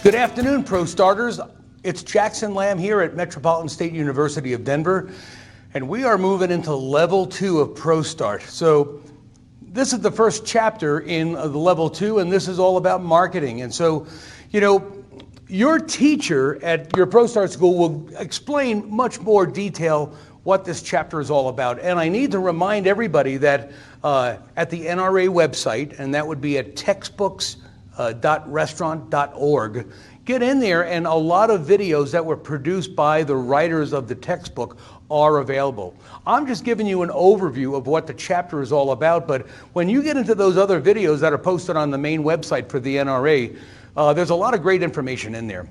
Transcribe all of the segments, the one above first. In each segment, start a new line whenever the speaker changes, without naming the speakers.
Good afternoon, Pro Starters. It's Jackson Lamb here at Metropolitan State University of Denver, and we are moving into level 2 of ProStart. So this is the first chapter in the level 2, and this is all about marketing. And so, your teacher at your ProStart school will explain much more detail what this chapter is all about. And I need to remind everybody that at the NRA website, and that would be at textbooks.restaurant.org, get in there, and a lot of videos that were produced by the writers of the textbook are available. I'm just giving you an overview of what the chapter is all about, but when you get into those other videos that are posted on the main website for the NRA, there's a lot of great information in there.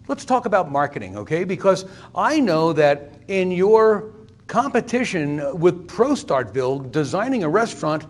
Let's talk about marketing, okay? Because I know that in your competition with ProStartville, designing a restaurant,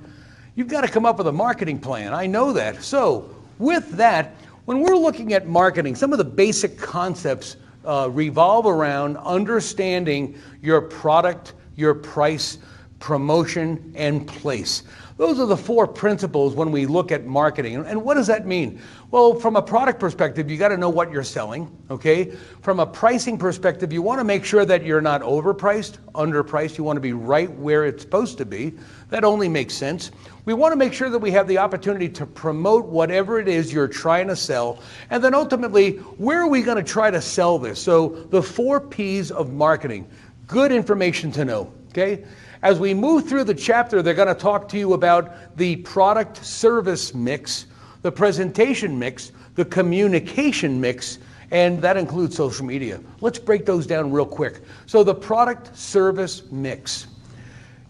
you've got to come up with a marketing plan. I know that. So with that, when we're looking at marketing, some of the basic concepts revolve around understanding your product, your price, promotion, and place. Those are the 4 principles when we look at marketing. And what does that mean? Well, from a product perspective, you got to know what you're selling, okay? From a pricing perspective, you want to make sure that you're not overpriced, underpriced. You want to be right where it's supposed to be. That only makes sense. We want to make sure that we have the opportunity to promote whatever it is you're trying to sell. And then ultimately, where are we going to try to sell this? So the 4 P's of marketing, good information to know, okay? As we move through the chapter, they're going to talk to you about the product service mix, the presentation mix, the communication mix, and that includes social media. Let's break those down real quick. So the product service mix.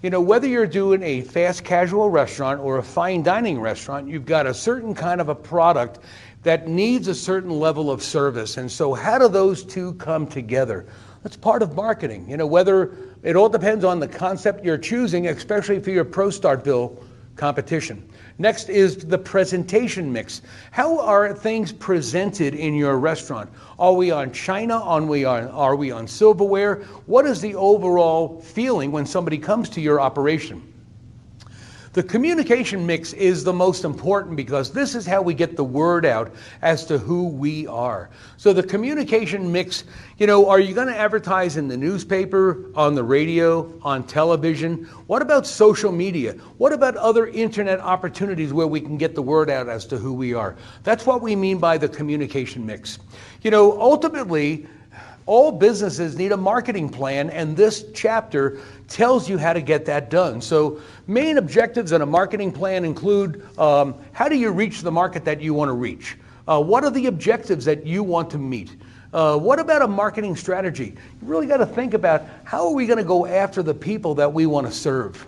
Whether you're doing a fast casual restaurant or a fine dining restaurant, you've got a certain kind of a product that needs a certain level of service. And so how do those two come together? That's part of marketing. Whether it all depends on the concept you're choosing, especially for your ProStartville competition. Next is the presentation mix. How are things presented in your restaurant? Are we on china? Are we on silverware? What is the overall feeling when somebody comes to your operation? The communication mix is the most important because this is how we get the word out as to who we are. So the communication mix, are you going to advertise in the newspaper, on the radio, on television? What about social media? What about other internet opportunities where we can get the word out as to who we are? That's what we mean by the communication mix. Ultimately, all businesses need a marketing plan, and this chapter tells you how to get that done. So main objectives in a marketing plan include how do you reach the market that you want to reach? What are the objectives that you want to meet? What about a marketing strategy? You really got to think about how are we going to go after the people that we want to serve?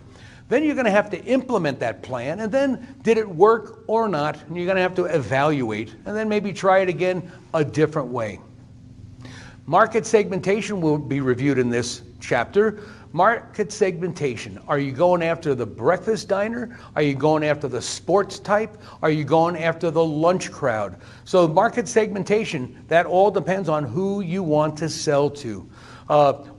Then you're going to have to implement that plan, and then did it work or not? And you're going to have to evaluate, and then maybe try it again a different way. Market segmentation will be reviewed in this chapter. Market segmentation. Are you going after the breakfast diner? Are you going after the sports type? Are you going after the lunch crowd? So market segmentation, that all depends on who you want to sell to.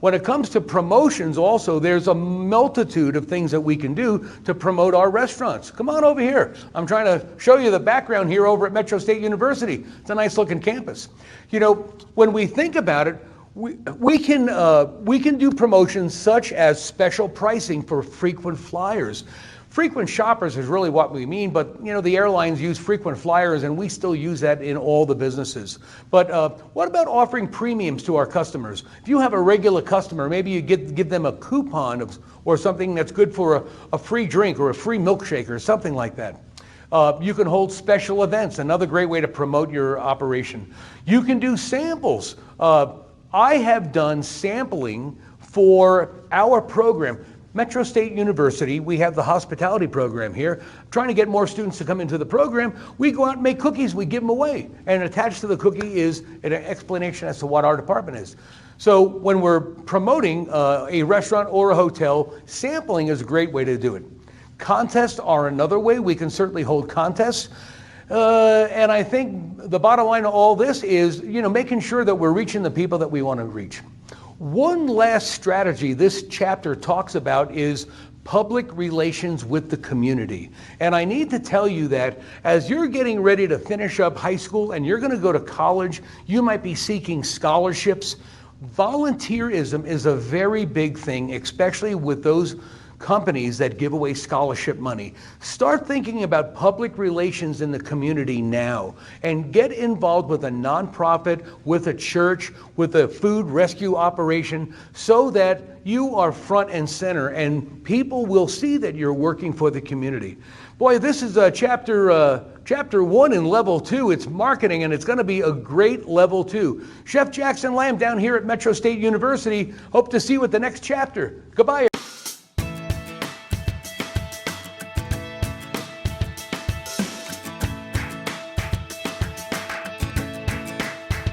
When it comes to promotions also, there's a multitude of things that we can do to promote our restaurants. Come on over here. I'm trying to show you the background here over at Metro State University. It's a nice looking campus. When we think about it, we can do promotions such as special pricing for frequent flyers. Frequent shoppers is really what we mean, but the airlines use frequent flyers, and we still use that in all the businesses. But what about offering premiums to our customers? If you have a regular customer, maybe you give them a coupon or something that's good for a free drink or a free milkshake or something like that. You can hold special events, another great way to promote your operation. You can do samples. I have done sampling for our program. Metro State University, we have the hospitality program here. Trying to get more students to come into the program, we go out and make cookies, we give them away. And attached to the cookie is an explanation as to what our department is. So when we're promoting a restaurant or a hotel, sampling is a great way to do it. Contests are another way. We can certainly hold contests. And I think the bottom line of all this is, making sure that we're reaching the people that we want to reach. One last strategy this chapter talks about is public relations with the community. And I need to tell you that as you're getting ready to finish up high school and you're going to go to college, you might be seeking scholarships. Volunteerism is a very big thing, especially with those companies that give away scholarship money. Start thinking about public relations in the community now and get involved with a nonprofit, with a church, with a food rescue operation so that you are front and center and people will see that you're working for the community. Boy, this is chapter 1 in level 2. It's marketing, and it's going to be a great level 2. Chef Jackson Lamb down here at Metro State University. Hope to see you at the next chapter. Goodbye, everyone.